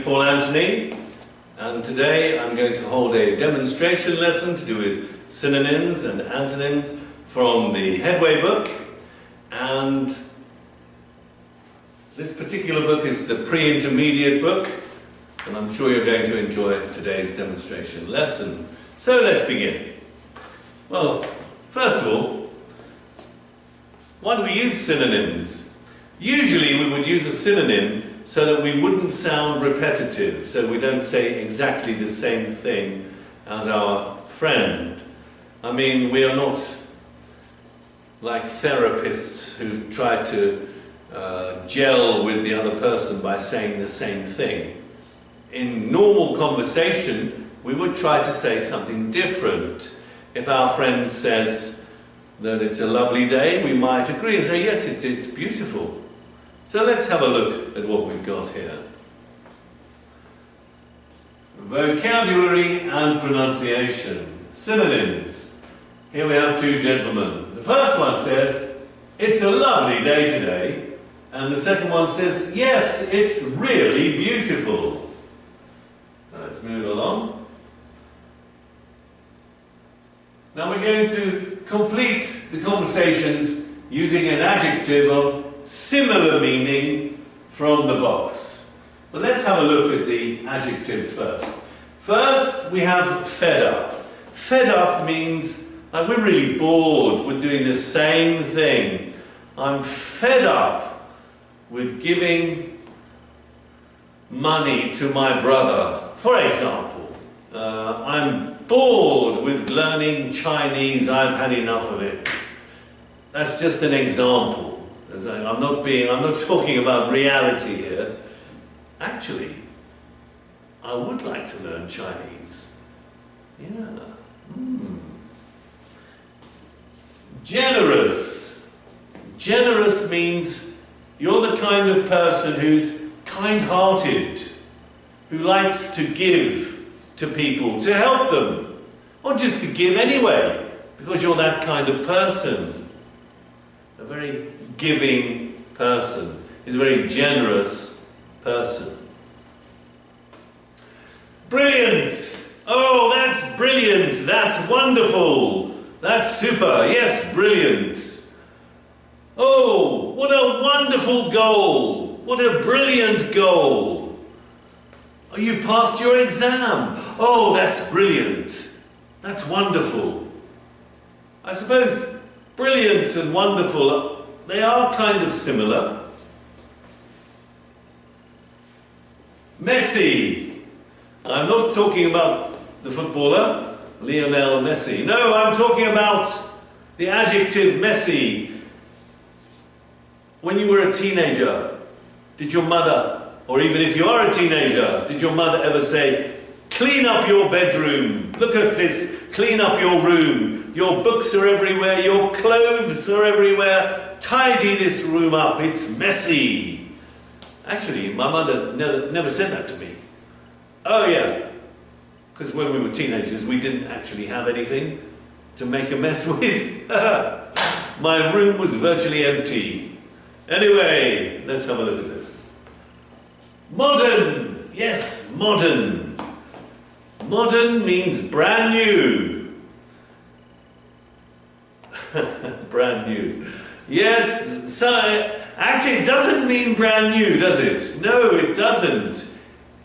Paul Anthony, and today I'm going to hold a demonstration lesson to do with synonyms and antonyms from the Headway book. And this particular book is the pre-intermediate book, and I'm sure you're going to enjoy today's demonstration lesson. So let's begin. Well, first of all, why do we use synonyms? Usually we would use a synonym so that we wouldn't sound repetitive, so we don't say exactly the same thing as our friend. I mean, we are not like therapists who try to gel with the other person by saying the same thing. In normal conversation, we would try to say something different. If our friend says that it's a lovely day, we might agree and say, yes, it's beautiful. So let's have a look at what we've got here. Vocabulary and pronunciation. Synonyms. Here we have two gentlemen. The first one says, it's a lovely day today. And the second one says, yes, it's really beautiful. Let's move along. Now we're going to complete the conversations using an adjective of similar meaning from the box. But let's have a look at the adjectives first. First, we have fed up. Fed up means like we're really bored with doing the same thing. I'm fed up with giving money to my brother. For example, I'm bored with learning Chinese. I've had enough of it. That's just an example. I'm not talking about reality here. Actually, I would like to learn Chinese. Yeah. Generous. Generous means you're the kind of person who's kind-hearted, who likes to give to people, to help them, or just to give anyway, because you're that kind of person. A very giving person is a very generous person. Brilliant! Oh, that's brilliant! That's wonderful! That's super! Yes, brilliant! Oh, what a wonderful goal! What a brilliant goal! Oh, you passed your exam! Oh, that's brilliant! That's wonderful! I suppose brilliant and wonderful, they are kind of similar. Messi. I'm not talking about the footballer, Lionel Messi. No, I'm talking about the adjective messy. When you were a teenager, did your mother, or even if you are a teenager, did your mother ever say, clean up your bedroom, look at this, clean up your room, your books are everywhere, your clothes are everywhere, tidy this room up, it's messy. Actually, my mother never said that to me. Oh yeah, because when we were teenagers we didn't actually have anything to make a mess with. My room was virtually empty. Anyway, let's have a look at this. Modern. Yes, modern. Modern means brand new. Brand new. Yes, so actually it doesn't mean brand new, does it? No, it doesn't.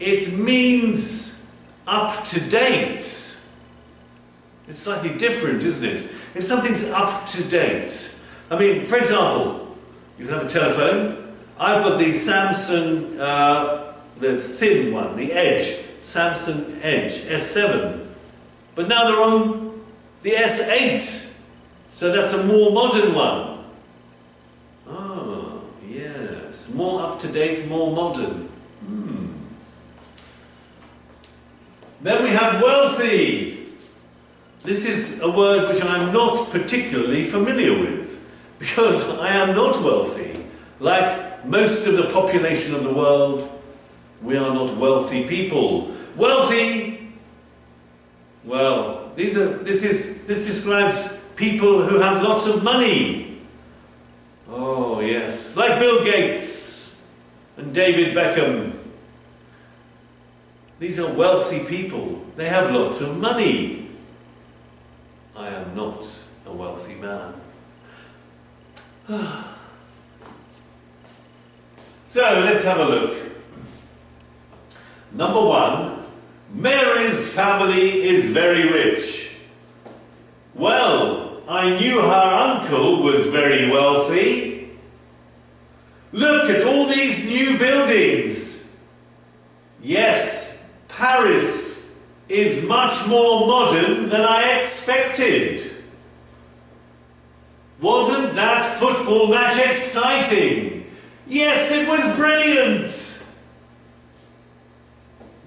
It means up to date. It's slightly different, isn't it? If something's up to date. I mean, for example, you have a telephone. I've got the Samsung, the thin one, the Edge, Samsung Edge, S7. But now they're on the S8. So that's a more modern one. Oh, yes. More up-to-date, more modern. Then we have wealthy. This is a word which I'm not particularly familiar with, because I am not wealthy. Like most of the population of the world, we are not wealthy people. Wealthy, well, this describes people who have lots of money. Oh yes, like Bill Gates and David Beckham These are wealthy people. They have lots of money. I am not a wealthy man. So let's have a look. Number one, Mary's family is very rich. Well, I knew her uncle was very wealthy. Look at all these new buildings. Yes, Paris is much more modern than I expected. Wasn't that football match exciting? Yes, it was brilliant.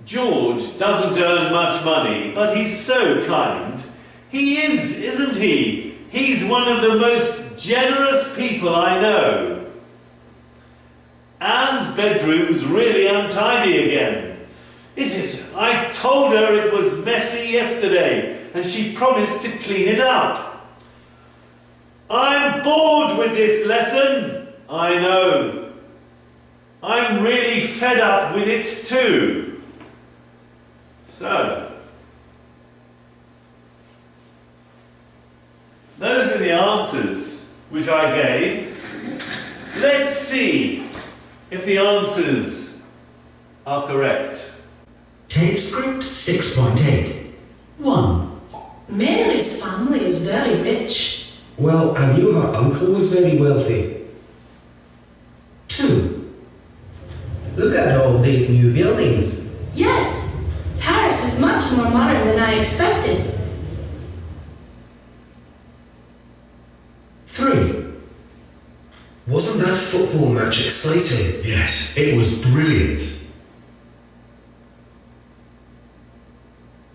George doesn't earn much money, but he's so kind. He is, isn't he? He's one of the most generous people I know. Anne's bedroom's really untidy again. Is it? I told her it was messy yesterday, and she promised to clean it up. I'm bored with this lesson. I know. I'm really fed up with it too. So, those are the answers which I gave. Let's see if the answers are correct. Tape script 6.8. 1. Mary's family is very rich. Well, I knew her uncle was very wealthy. 2. Look at all these new buildings. Yes, Paris is much more modern than I expected. 3. Wasn't that football match exciting? Yes, it was brilliant.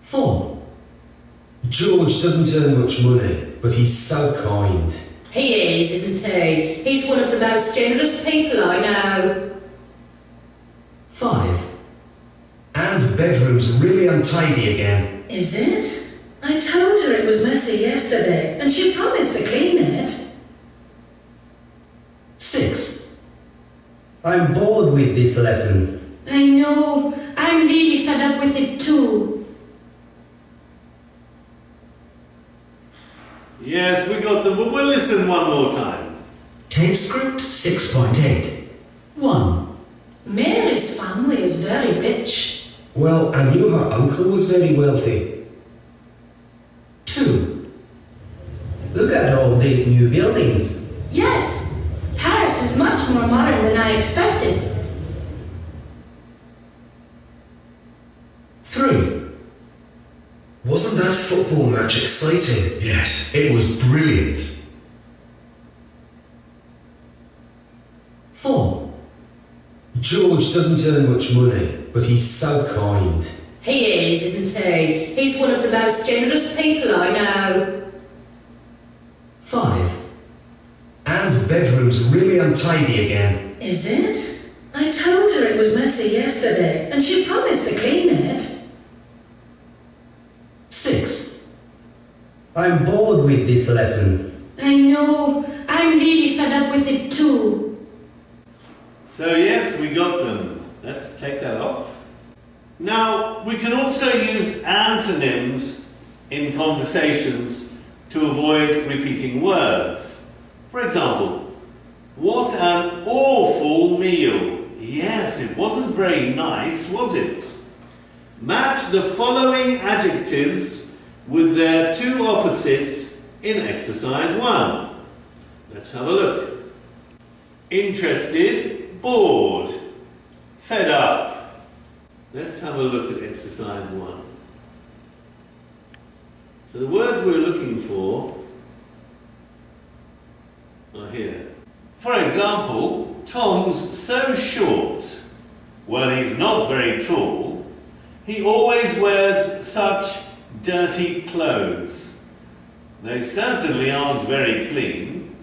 4. George doesn't earn much money, but he's so kind. He is, isn't he? He's one of the most generous people I know. 5. Anne's bedroom's really untidy again. Is it? I told her it was messy yesterday, and she promised to clean it. 6. I'm bored with this lesson. I know. I'm really fed up with it too. Yes, we got them, but we'll listen one more time. Tape script 6.8. 1. Mary's family is very rich. Well, I knew her uncle was very wealthy. 2. Look at all these new buildings. Yes, Paris is much more modern than I expected. 3. Wasn't that football match exciting? Yes, it was brilliant. 4. George doesn't earn much money, but he's so kind. He is, isn't he? He's one of the most generous people I know. 5. Anne's bedroom's really untidy again. Is it? I told her it was messy yesterday, and she promised to clean it. 6. I'm bored with this lesson. I know. I'm really fed up with it too. So yes, we got them. Let's take that off. Now, we can also use antonyms in conversations to avoid repeating words. For example, what an awful meal. Yes, it wasn't very nice, was it? Match the following adjectives with their two opposites in exercise 1. Let's have a look. Interested, bored, fed up. Let's have a look at exercise 1. So the words we're looking for are here. For example, Tom's so short. Well, he's not very tall. He always wears such dirty clothes. They certainly aren't very clean.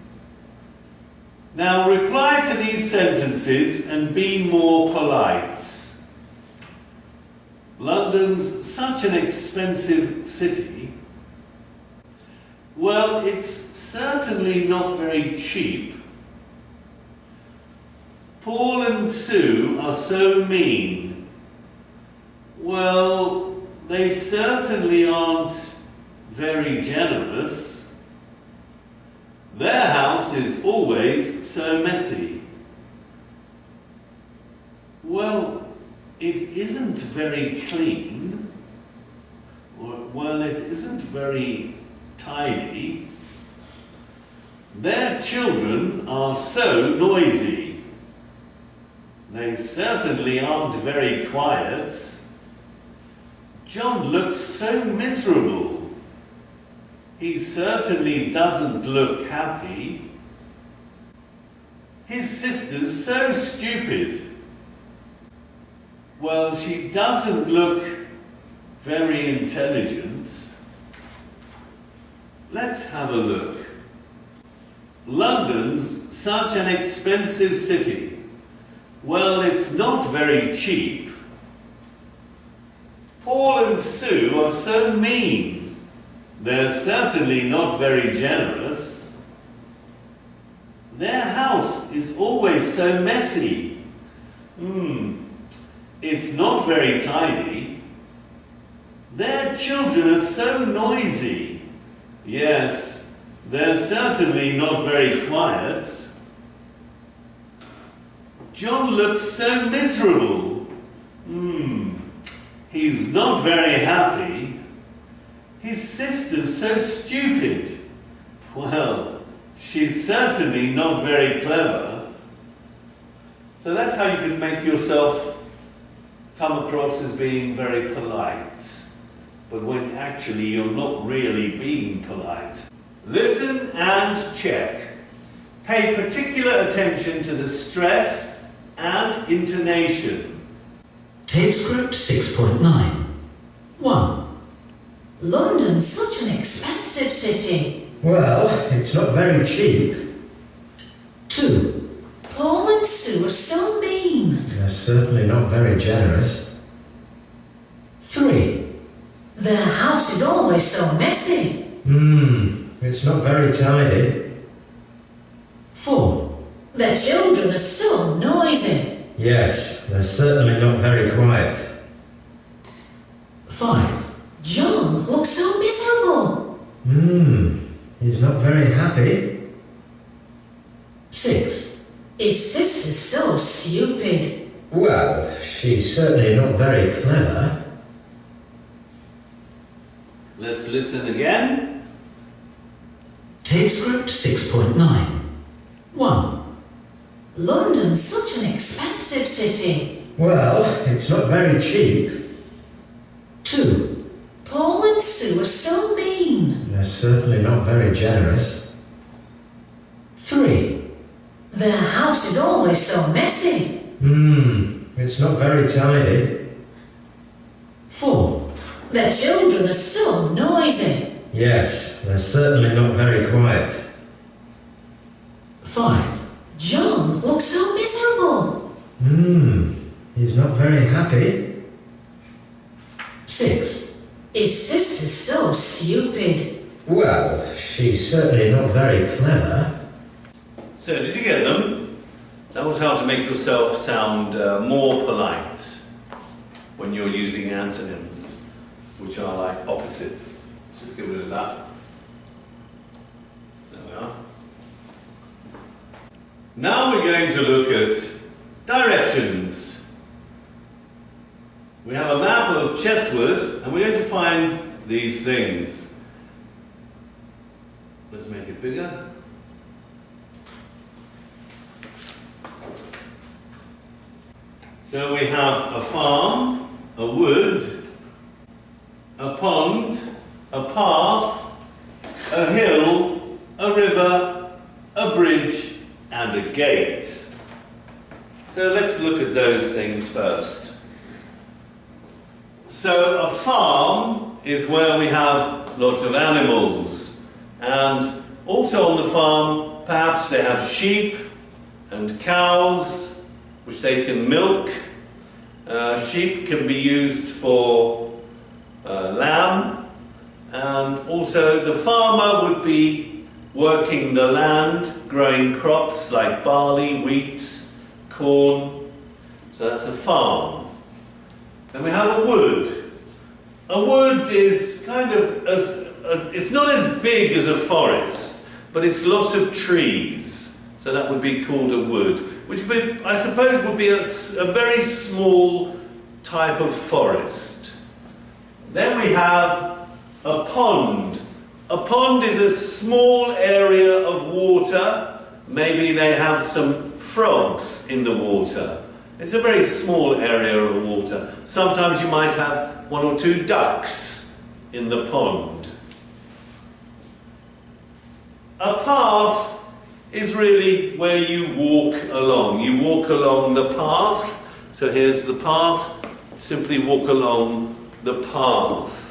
Now reply to these sentences and be more polite. London's such an expensive city. Well, it's certainly not very cheap. Paul and Sue are so mean. Well, they certainly aren't very generous. Their house is always so messy. Well, it isn't very clean. Well, it isn't very tidy. Their children are so noisy. They certainly aren't very quiet. John looks so miserable. He certainly doesn't look happy. His sister's so stupid. Well, she doesn't look very intelligent. Let's have a look. London's such an expensive city. Well, it's not very cheap. Paul and Sue are so mean. They're certainly not very generous. Their house is always so messy. It's not very tidy. Their children are so noisy. Yes, they're certainly not very quiet. John looks so miserable. He's not very happy. His sister's so stupid. Well, she's certainly not very clever. So that's how you can make yourself come across as being very polite, but when actually you're not really being polite. Listen and check. Pay particular attention to the stress and intonation. Tape script 6.9. 1. London's such an expensive city. Well, it's not very cheap. 2. Paul and Sue are so mean. They're certainly not very generous. 3. Their house is always so messy. It's not very tidy. 4. Their children are so noisy. Yes, they're certainly not very quiet. 5. John looks so miserable. He's not very happy. 6. His sister's so stupid. Well, she's certainly not very clever. Let's listen again. Tape script 6.9. 1. London's such an expensive city. Well, it's not very cheap. 2. Paul and Sue are so mean. They're certainly not very generous. 3. Their house is always so messy. It's not very tidy. 4. Their children are so noisy. Yes, they're certainly not very quiet. 5. John looks so miserable. He's not very happy. 6. His sister's so stupid. Well, she's certainly not very clever. So, did you get them? That was how to make yourself sound more polite when you're using antonyms, which are like opposites. Let's just get rid of that. There we are. Now we're going to look at directions. We have a map of Cheswood and we're going to find these things. Let's make it bigger. So we have a farm, a wood, a pond, a path, a hill, a river, a bridge, and a gate. So let's look at those things first. So a farm is where we have lots of animals, and also on the farm perhaps they have sheep and cows which they can milk. Sheep can be used for lamb, and also the farmer would be working the land, growing crops like barley, wheat, corn. So that's a farm. Then we have a wood. A wood is kind of, it's not as big as a forest, but it's lots of trees. So that would be called a wood, which would, I suppose would be a very small type of forest. Then we have a pond. A pond is a small area of water. Maybe they have some frogs in the water. It's a very small area of water. Sometimes you might have 1 or 2 ducks in the pond. A path is really where you walk along. You walk along the path. So here's the path. Simply walk along the path.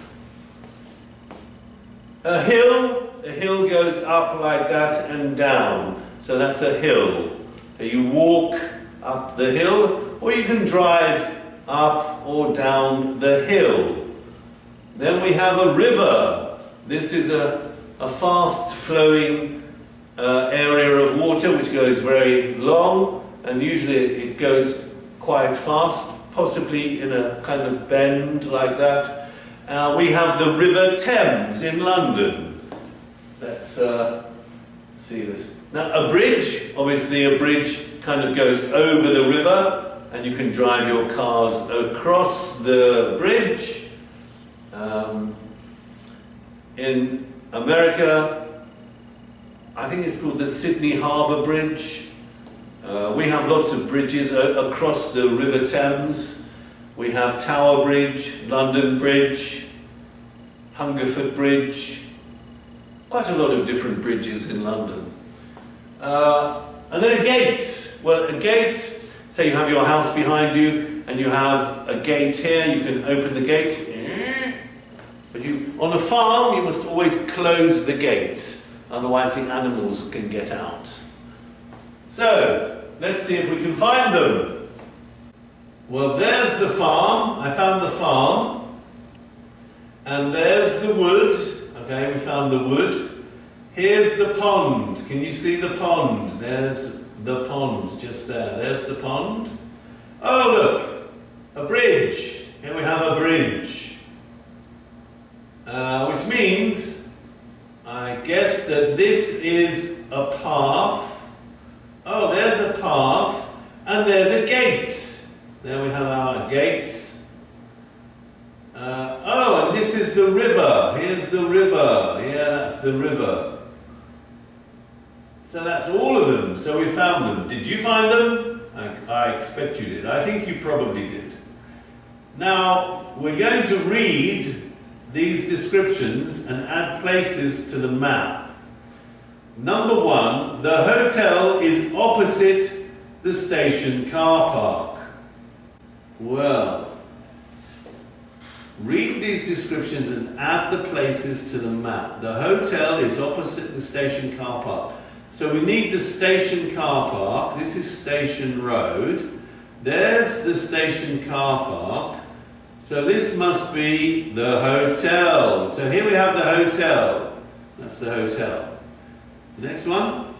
A hill goes up like that and down. So that's a hill. So you walk up the hill, or you can drive up or down the hill. Then we have a river. This is a fast flowing area of water which goes very long, and usually it goes quite fast, possibly in a kind of bend like that. We have the River Thames in London. Let's see this. Now a bridge, obviously a bridge kind of goes over the river and you can drive your cars across the bridge. In America, I think it's called the Sydney Harbour Bridge. We have lots of bridges across the River Thames. We have Tower Bridge, London Bridge, Hungerford Bridge, quite a lot of different bridges in London. And then a gate. Well, a gate, say you have your house behind you and you have a gate here, you can open the gate. But on a farm, you must always close the gate, otherwise the animals can get out. So, let's see if we can find them. Well, there's the farm. I found the farm. And there's the wood. Okay, we found the wood. Here's the pond. Can you see the pond? There's the pond just there. There's the pond. Oh, look, a bridge. Here we have a bridge. Which means, I guess that this is a path. Oh, there's a path, and there's a gate. There we have our gate. Oh, and this is the river. Here's the river. Yeah, that's the river. So that's all of them. So we found them. Did you find them? I expect you did. I think you probably did. Now, we're going to read these descriptions and add places to the map. Number 1, the hotel is opposite the station car park. Well, read these descriptions and add the places to the map. The hotel is opposite the station car park. So we need the station car park. This is Station Road. There's the station car park. So this must be the hotel. So here we have the hotel. That's the hotel. The next one.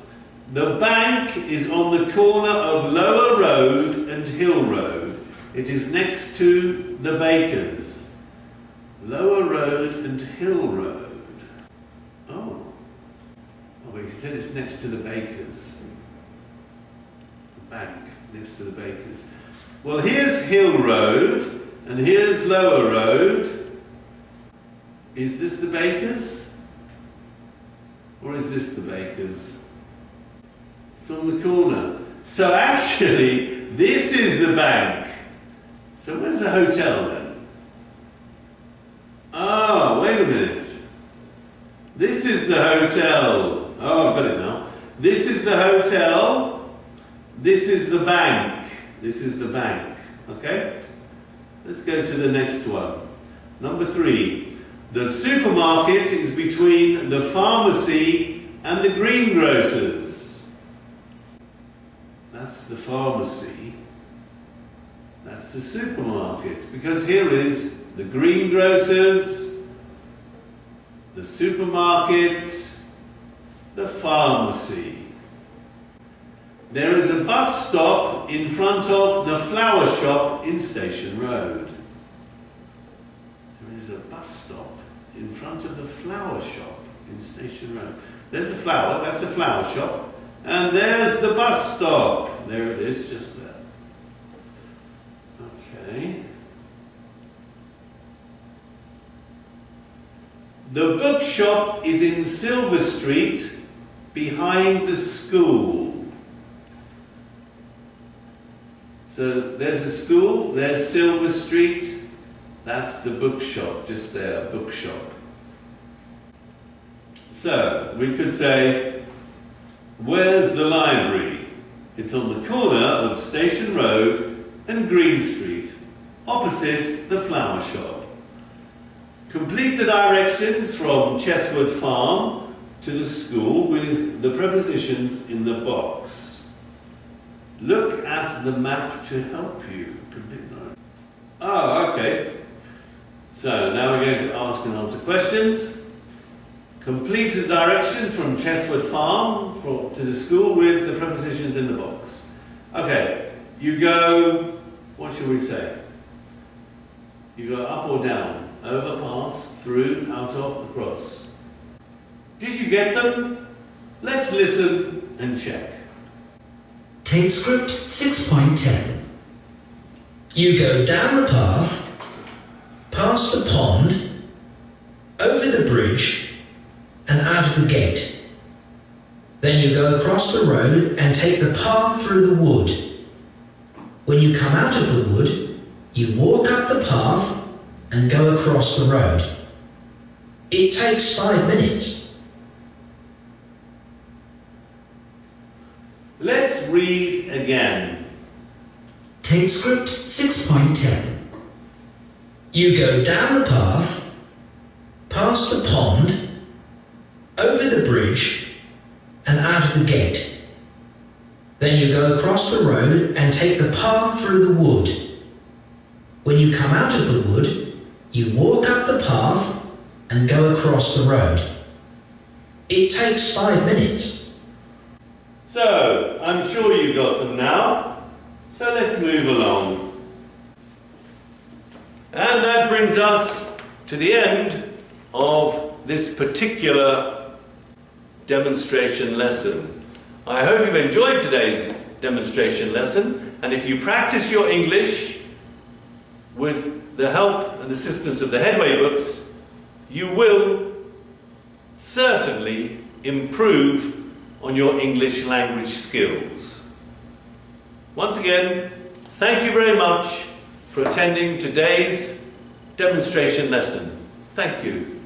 The bank is on the corner of Lower Road and Hill Road. It is next to the bakers. Lower Road and Hill Road. Oh. Oh, but he said it's next to the bakers. The bank next to the bakers. Well, here's Hill Road. And here's Lower Road. Is this the bakers? Or is this the bakers? It's on the corner. So actually, this is the bank. So where's the hotel then? Ah, wait a minute. This is the hotel. Oh, I've got it now. This is the hotel. This is the bank. This is the bank. Okay? Let's go to the next one. Number 3. The supermarket is between the pharmacy and the greengrocers. That's the pharmacy. That's the supermarket. Because here is the greengrocers, the supermarket, the pharmacy. There is a bus stop in front of the flower shop in Station Road. bus stop in front of the flower shop in Station Road. There's the flower, that's the flower shop, and there's the bus stop. There it is, just there. Okay. The bookshop is in Silver Street, behind the school. So there's the school, there's Silver Street, that's the bookshop, just there, bookshop. So we could say, where's the library? It's on the corner of Station Road and Green Street, opposite the flower shop. Complete the directions from Cheswood Farm to the school with the prepositions in the box. Look at the map to help you. Oh, okay. So now we're going to ask and answer questions. Complete the directions from Cheswood Farm to the school with the prepositions in the box. Okay, you go, what shall we say? You go up or down, over, past, through, out of, across. Did you get them? Let's listen and check. Tape script 6.10. You go down the path, past the pond, over the bridge, and out of the gate. Then you go across the road and take the path through the wood. When you come out of the wood, you walk up the path and go across the road. It takes 5 minutes. Let's read again. Tape script 6.10. You go down the path, past the pond, over the bridge, and out of the gate. Then you go across the road and take the path through the wood. When you come out of the wood, you walk up the path and go across the road. It takes 5 minutes. So, I'm sure you got them now. So let's move along. And that brings us to the end of this particular demonstration lesson. I hope you've enjoyed today's demonstration lesson, and if you practice your English with the help and assistance of the Headway books, you will certainly improve on your English language skills. Once again, thank you very much for attending today's demonstration lesson. Thank you.